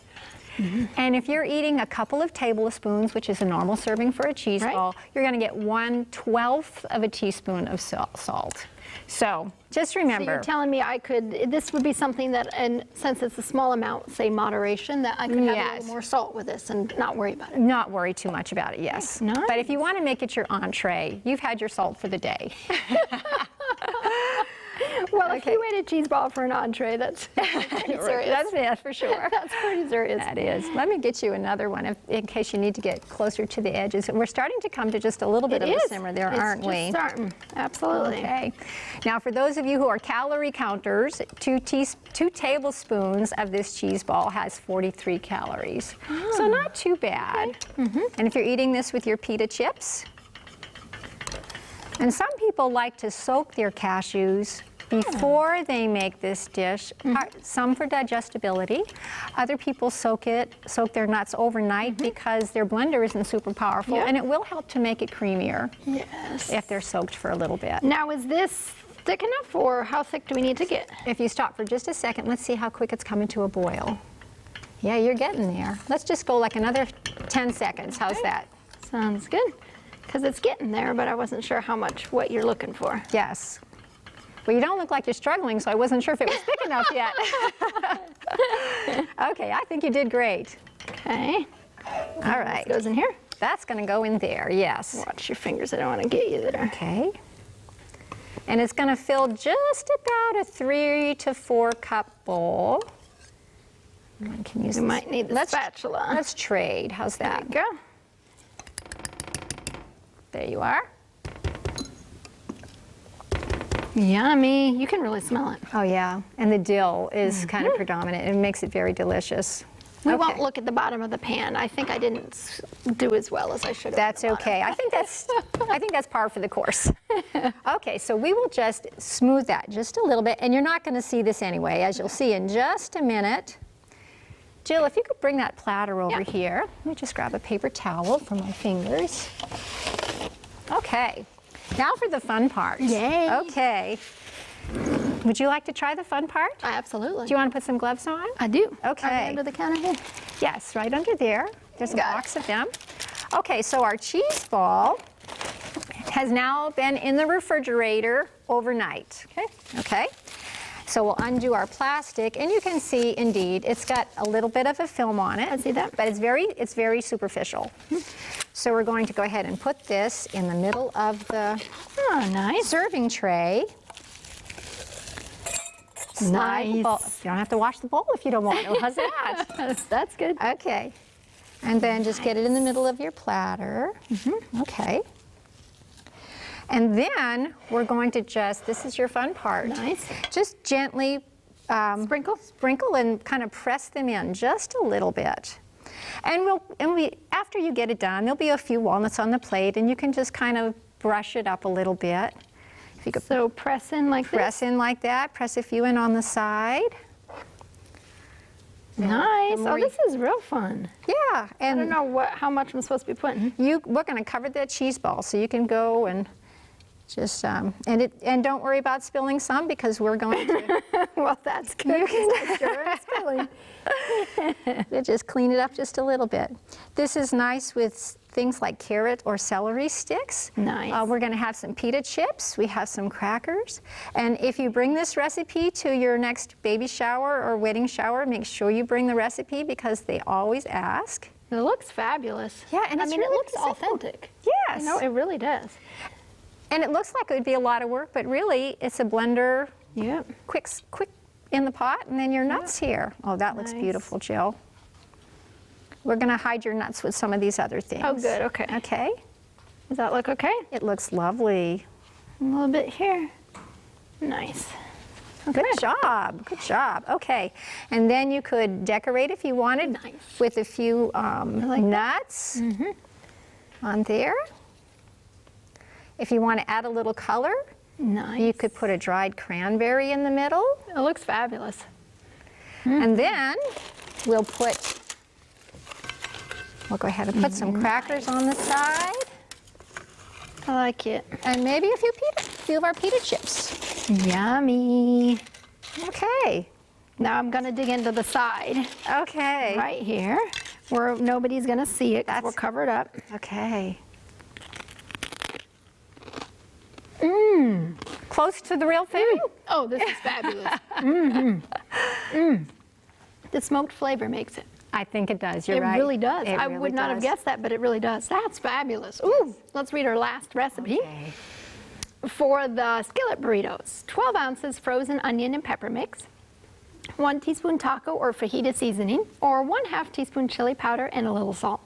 And if you're eating a couple of tablespoons, which is a normal serving for a cheese ball, you're going to get 1/12 of a teaspoon of salt. So just remember. So you're telling me this would be something that, and since it's a small amount, say moderation, that I could have a little more salt with this and not worry about it. Not worry too much about it, yes. Nice. But if you want to make it your entree, you've had your salt for the day. Well, if you ate a cheese ball for an entree, that's pretty serious. That's for sure. That's pretty serious. That is. Let me get you another one in case you need to get closer to the edges. We're starting to come to just a little bit of a simmer there, aren't we? It's just starting. Absolutely. Okay. Now, for those of you who are calorie counters, 2 tablespoons of this cheese ball has 43 calories. So not too bad. Okay. And if you're eating this with your pita chips, and some people like to soak their cashews before they make this dish, some for digestibility. Other people soak their nuts overnight because their blender isn't super powerful, and it will help to make it creamier if they're soaked for a little bit. Now, is this thick enough, or how thick do we need to get? If you stop for just a second, let's see how quick it's coming to a boil. Yeah, you're getting there. Let's just go like another 10 seconds. How's that? Sounds good. Because it's getting there, but I wasn't sure what you're looking for. Yes. Well, you don't look like you're struggling, so I wasn't sure if it was thick enough yet. Okay, I think you did great. Okay. All right. This goes in here? That's going to go in there, yes. Watch your fingers, I don't want to get you there. Okay. And it's going to fill just about a 3 to 4 cup bowl. I can use You might need the spatula. Let's trade. How's that? There you go. There you are. Yummy. You can really smell it. Oh, yeah. And the dill is kind of predominant. It makes it very delicious. We won't look at the bottom of the pan. I think I didn't do as well as I should have. That's okay. I think that's par for the course. Okay, so we will just smooth that just a little bit, and you're not going to see this anyway, as you'll see in just a minute. Jill, if you could bring that platter over here. Let me just grab a paper towel for my fingers. Okay. Now for the fun part. Yay. Okay. Would you like to try the fun part? Absolutely. Do you want to put some gloves on? I do. Okay. Are they under the counter here? Yes, right under there. There's a Got box of them. Okay, so our cheese ball has now been in the refrigerator overnight. Okay. Okay. So we'll undo our plastic, and you can see, indeed, it's got a little bit of a film on it. I see that. But it's very superficial. So we're going to go ahead and put this in the middle of the serving tray. Slide the bowl. You don't have to wash the bowl if you don't want to. How's that? That's good. Okay. And then just get it in the middle of your platter. Okay. And then we're going to this is your fun part. Nice. Just gently sprinkle and kind of press them in just a little bit. And after you get it done, there'll be a few walnuts on the plate, and you can just kind of brush it up a little bit. If you could So press in like press in like that, press a few in on the side. this. Nice. the more Oh, this is real fun. Yeah, I don't and know how much I'm supposed to be putting. we're going to cover that cheese ball, so you can go and just and don't worry about spilling some, because we're going to Well, that's good. Sure, it's spilling. just clean it up just a little bit. This is nice with things like carrot or celery sticks. Nice. We're going to have some pita chips. We have some crackers. And if you bring this recipe to your next baby shower or wedding shower, make sure you bring the recipe, because they always ask. It looks fabulous. Yeah, and I it's mean, really it looks simple. authentic. Yes. You know, it really does. And it looks like it would be a lot of work, but really it's a blender, Yep. quick in the pot, and then your nuts here. Oh, that looks Nice. beautiful, Jill. We're going to hide your nuts with some of these other things. Oh, good. Okay. Okay. Does that look okay? It looks lovely. A little bit here. Nice. Good job. Good job. Okay. And then you could decorate if you wanted Nice. with a few like nuts on there. If you want to add a little color, Nice. you could put a dried cranberry in the middle. It looks fabulous. And then we'll go ahead and put some crackers on the side, I like it. and maybe a few of our pita chips. Yummy. Okay. Now I'm gonna dig into the side Okay. right here where nobody's gonna see it 'cause That's- we're covered up. Okay. Close to the real thing? Oh, this is fabulous. The smoked flavor makes it. I think it does. You're It right. really does. It I really would not have does. guessed that, but it really does. That's fabulous. Ooh, let's read our last recipe. Okay. For the skillet burritos, 12 ounces frozen onion and pepper mix, 1 teaspoon taco or fajita seasoning, or 1/2 teaspoon chili powder and a little salt.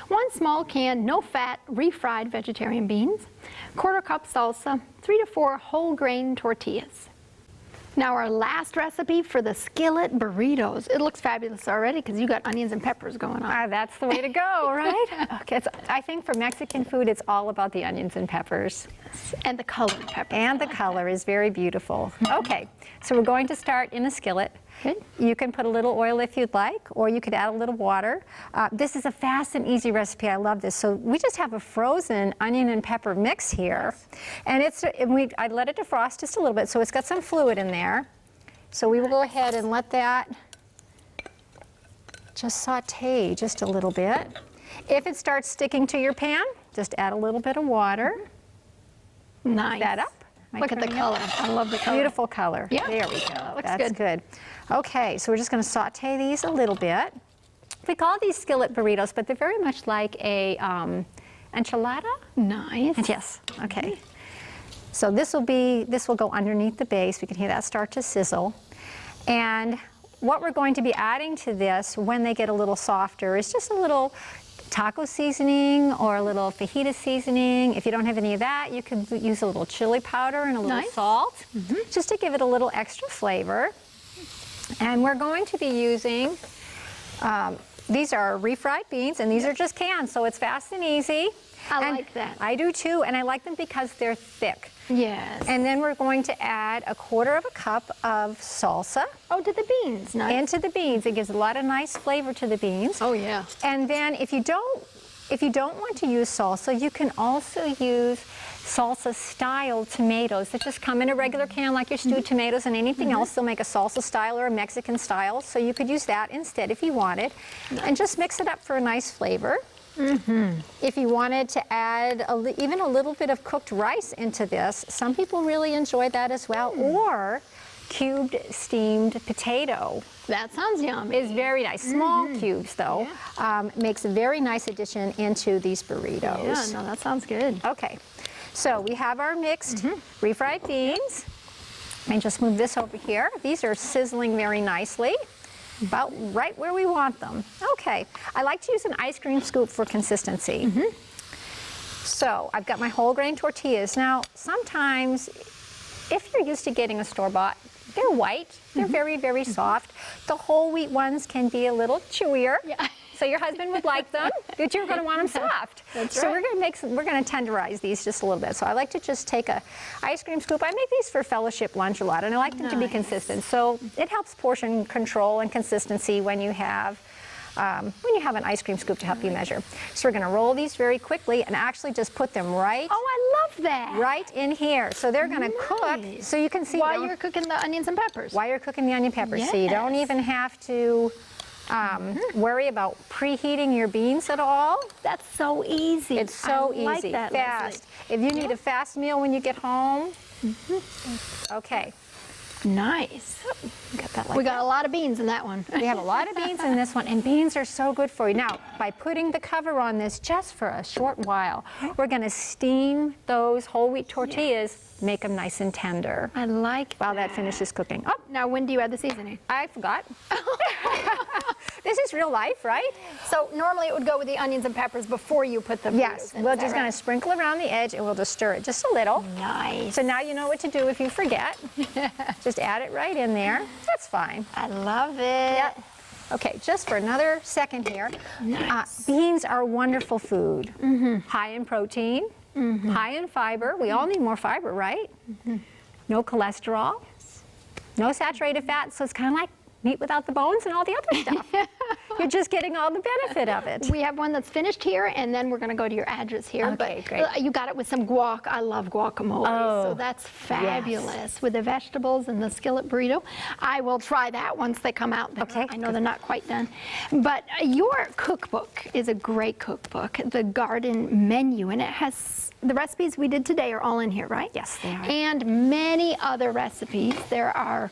1 small can, no-fat, refried vegetarian beans, 1/4 cup salsa, 3 to 4 whole grain tortillas. Now our last recipe for the skillet burritos. It looks fabulous already because you got onions and peppers going on. That's the way to go, right? Okay, I think for Mexican food, it's all about the onions and peppers. And the colored peppers. And the color is very beautiful. Okay, so we're going to start in a skillet. Good. You can put a little oil if you'd like, or you could add a little water. This is a fast and easy recipe. I love this. So we just have a frozen onion and pepper mix here, and I let it defrost just a little bit, so it's got some fluid in there. So we will go ahead and let that just saute just a little bit. If it starts sticking to your pan, just add a little bit of water. Nice. That up. Am I Look at the turning it? color. I love the color. Beautiful color. Yeah. There we go. That looks That's good. Okay, so we're just going to saute these a little bit. We call these skillet burritos, but they're very much like a enchilada. Nice. Yes. Okay. So this will go underneath the base. We can hear that start to sizzle. And what we're going to be adding to this when they get a little softer is just a little taco seasoning or a little fajita seasoning. If you don't have any of that, you could use a little chili powder and a little Nice. salt, just to give it a little extra flavor. And we're going to be using, these are refried beans, and these are just canned, so it's fast and easy. I And like that. I do too, and I like them because they're thick. Yes. And then we're going to add 1/4 cup of salsa oh, to the beans. Nice. into the beans. It gives a lot of nice flavor to the beans. Oh, yeah. And then if you don't want to use salsa, you can also use salsa-style tomatoes that just come in a regular can like your stewed tomatoes and anything else. They'll make a salsa style or a Mexican style, so you could use that instead if you wanted. And just mix it up for a nice flavor. If you wanted to add even a little bit of cooked rice into this, some people really enjoy that as well, or cubed steamed potato. That sounds yummy. Is very nice. Small cubes, though, makes a very nice addition into these burritos. Yeah, no, that sounds good. Okay, so we have our mixed refried beans. And just move this over here. These are sizzling very nicely, about right where we want them. Okay, I like to use an ice cream scoop for consistency. So I've got my whole grain tortillas. Now, sometimes if you're used to getting a store-bought, they're white, they're very, very soft. The whole wheat ones can be a little chewier. Yeah. so your husband would like them, but you're going to want them soft. That's so right. we're going to tenderize these just a little bit. So I like to just take a ice cream scoop. I make these for fellowship lunch a lot, and I like them to be consistent. So it helps portion control and consistency when you have an ice cream scoop to help you measure. So we're going to roll these very quickly and actually just put them right. Oh, I love that. Right in here. So they're going to cook, so you can see while you're cooking the onions and peppers. While you're cooking the onion peppers. So you don't even have to worry about preheating your beans at all. That's so easy. It's so easy, like that, fast. Leslie. If you need a fast meal when you get home, okay. Nice. Got that like We got a lot of beans in that one. We have a lot of beans in this one, and beans are so good for you. Now, by putting the cover on this just for a short while, we're going to steam those whole wheat tortillas, make them nice and tender. I like while that finishes cooking. Oh, now when do you add the seasoning? I forgot. This is real life, right? So normally it would go with the onions and peppers before you put the Yes, burritos in. we're just going to sprinkle around the edge, and we'll just stir it just a little. Nice. So now you know what to do if you forget. Just add it right in there. That's fine. I love it. Yep. Okay, just for another second here. Nice. Beans are wonderful food. High in protein, high in fiber. We all need more fiber, right? No cholesterol, no saturated fat, so it's kind of like meat without the bones and all the other stuff. You're just getting all the benefit of it. We have one that's finished here, and then we're going to go to your address here. Okay, but great. You got it with some guac. I love guacamole, so Oh, that's fabulous with the vegetables and the skillet burrito. I will try that once they come out. Okay, I know they're not quite done. But your cookbook is a great cookbook, the garden menu, and it has the recipes we did today are all in here, right? Yes, they are. And many other recipes. There are,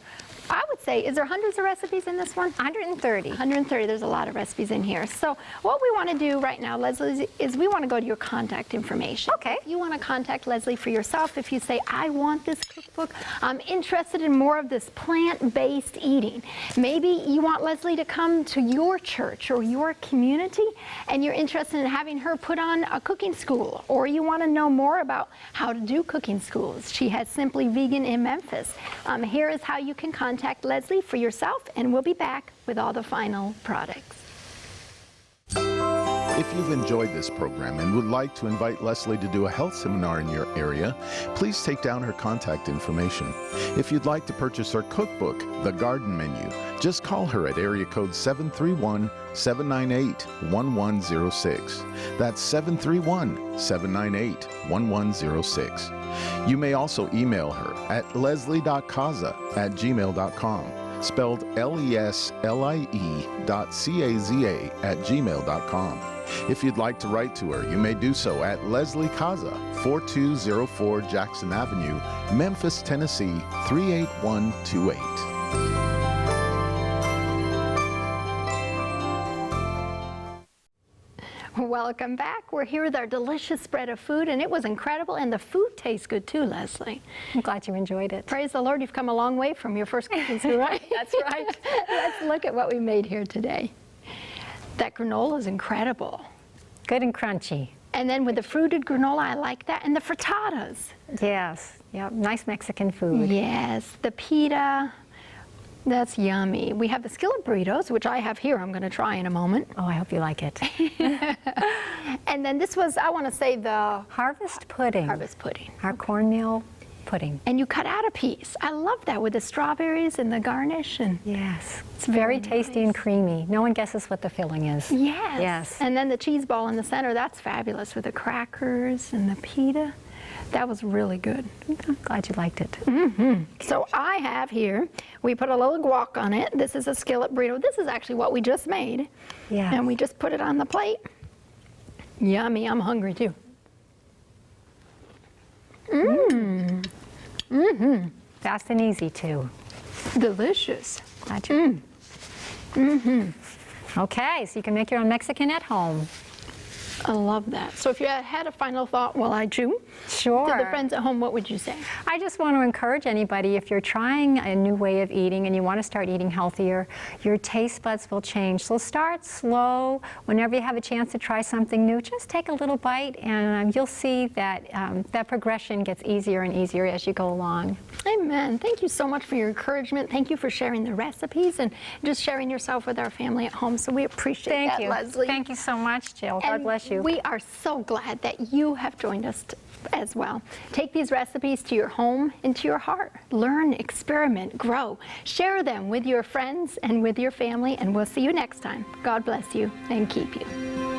I would say, is there hundreds of recipes in this one? 130. 130, there's a lot of recipes in here. So what we want to do right now, Leslie, is we want to go to your contact information. Okay. If you want to contact Leslie for yourself, if you say, I want this cookbook, I'm interested in more of this plant-based eating. Maybe you want Leslie to come to your church or your community, and you're interested in having her put on a cooking school, or you want to know more about how to do cooking schools. She has Simply Vegan in Memphis. Here is how you can contact Leslie for yourself, and we'll be back with all the final products. If you've enjoyed this program and would like to invite Leslie to do a health seminar in your area, please take down her contact information. If you'd like to purchase her cookbook, The Garden Menu, just call her at area code 731-798-1106. That's 731-798-1106. You may also email her at leslie.caza@gmail.com, spelled leslie.caza@gmail.com. If you'd like to write to her, you may do so at Leslie Caza, 4204 Jackson Avenue, Memphis, Tennessee, 38128. Welcome back. We're here with our delicious spread of food, and it was incredible, and the food tastes good too, Leslie. I'm glad you enjoyed it. Praise the Lord, you've come a long way from your first cooking school, right? That's right. Let's look at what we made here today. That granola is incredible. Good and crunchy. And then with the fruited granola, I like that. And the frittatas. Yes. Yep. Nice Mexican food. Yes, the pita. That's yummy. We have the skillet burritos, which I have here. I'm going to try in a moment. Oh, I hope you like it. And then this was, I want to say, the Harvest pudding. harvest pudding. Our cornmeal pudding. And you cut out a piece. I love that with the strawberries and the garnish. And Yes. it's Very tasty and creamy. No one guesses what the filling is. yes. Yes. And then the cheese ball in the center, that's fabulous with the crackers and the pita. That was really good. I'm glad you liked it. So I have here, we put a little guac on it. This is a skillet burrito. This is actually what we just made. Yeah. And we just put it on the plate. Yummy, I'm hungry too. Fast and easy too. Delicious. Glad you. Okay, so you can make your own Mexican at home. I love that. So if you had a final thought while I chew, Sure. to the friends at home, what would you say? I just want to encourage anybody, if you're trying a new way of eating and you want to start eating healthier, your taste buds will change. So start slow. Whenever you have a chance to try something new, just take a little bite, and you'll see that that progression gets easier and easier as you go along. Amen. Thank you so much for your encouragement. Thank you for sharing the recipes and just sharing yourself with our family at home. So we appreciate that, Leslie. Thank you so much, Jill. God And bless you. we are so glad that you have joined us as well. Take these recipes to your home and to your heart. Learn, experiment, grow. Share them with your friends and with your family, and we'll see you next time. God bless you and keep you.